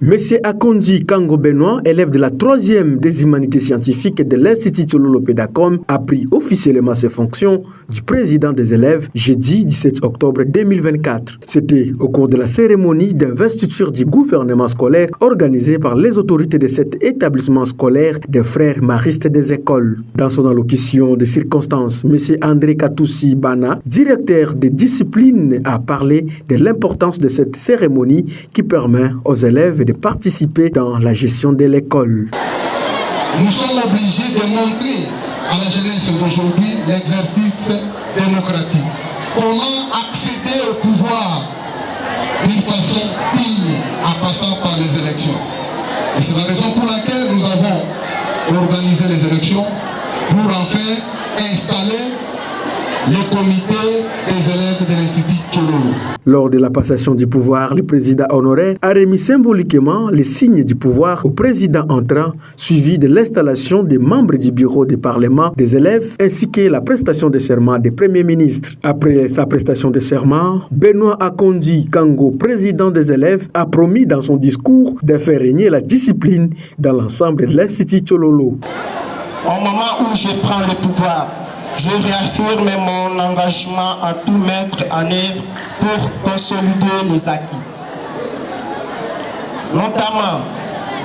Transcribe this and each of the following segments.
Monsieur Akondi Kango Benoît, élève de la 3e des humanités scientifiques de l'Institut Tchololo Pédacom, a pris officiellement ses fonctions du président des élèves jeudi 17 octobre 2024. C'était au cours de la cérémonie d'investiture du gouvernement scolaire organisée par les autorités de cet établissement scolaire des frères maristes des écoles. Dans son allocution de circonstances, monsieur André Katoussi Bana, directeur des disciplines, a parlé de l'importance de cette cérémonie qui permet aux élèves de participer dans la gestion de l'école. Nous sommes obligés de montrer à la jeunesse d'aujourd'hui l'exercice démocratique. Comment accéder au pouvoir d'une façon digne en passant par les élections. Et c'est la raison pour laquelle nous avons organisé les élections pour enfin installer les comités des élèves de l'Institut Tchololo. Lors de la passation du pouvoir, le président honoraire a remis symboliquement les signes du pouvoir au président entrant, suivi de l'installation des membres du bureau du Parlement des élèves ainsi que la prestation de serment des premiers ministres. Après sa prestation de serment, Benoît Akondi Kango, président des élèves, a promis dans son discours de faire régner la discipline dans l'ensemble de l'Institut Tchololo. Au moment où je prends le pouvoir, je réaffirme mon engagement à tout mettre en œuvre pour consolider les acquis, notamment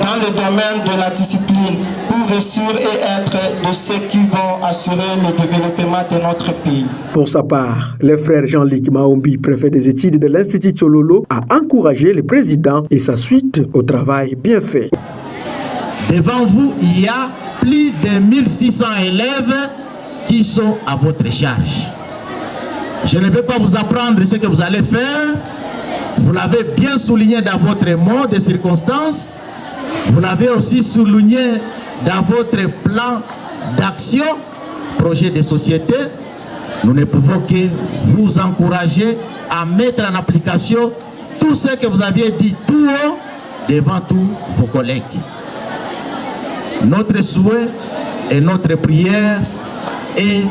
dans le domaine de la discipline, pour réussir et être de ceux qui vont assurer le développement de notre pays. Pour sa part, le frère Jean-Luc Maombi, préfet des études de l'Institut Tchololo, a encouragé le président et sa suite au travail bien fait. Devant vous, il y a plus de 1600 élèves qui sont à votre charge. Je ne vais pas vous apprendre ce que vous allez faire. Vous l'avez bien souligné dans votre mot de circonstances. Vous l'avez aussi souligné dans votre plan d'action, projet de société. Nous ne pouvons que vous encourager à mettre en application tout ce que vous aviez dit tout haut devant tous vos collègues. Notre souhait et notre prière et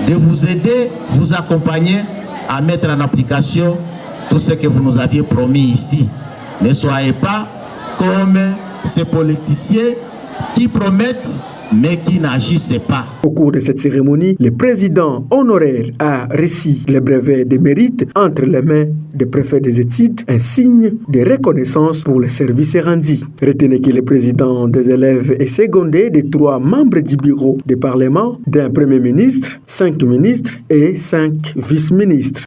de vous aider, vous accompagner à mettre en application tout ce que vous nous aviez promis ici. Ne soyez pas comme ces politiciens qui promettent mais qui n'agissent pas. Au cours de cette cérémonie, le président honoraire a reçu le brevet de mérite entre les mains des préfets des études, un signe de reconnaissance pour le service rendu. Retenez que le président des élèves est secondé de 3 membres du bureau du Parlement, d'un premier ministre, 5 ministres et 5 vice-ministres.